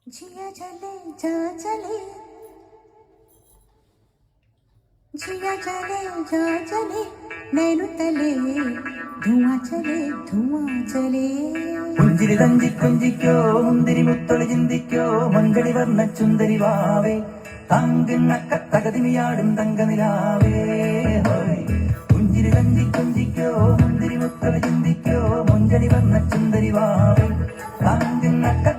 जिया चले जा चले जिया चले जा चले नैनु तले धुआं चले പുഞ്ചിരി തഞ്ചി കൊഞ്ചിക്കോ മുന്തിരി മുത്തൊളി ചിന്തിക്കോ മഞ്ചടി വർണ്ണ ചുന്ദരി വാവേ തങ്കുന്നക്ക തകതിമിയാടും തങ്കനിലാവേ പുഞ്ചിരി തഞ്ചി കൊഞ്ചിക്കോ മുന്തിരി മുത്തൊളി ചിന്തിക്കോ മഞ്ചടി വർണ്ണ ചുന്ദരി വാവേ തങ്കുന്നക്ക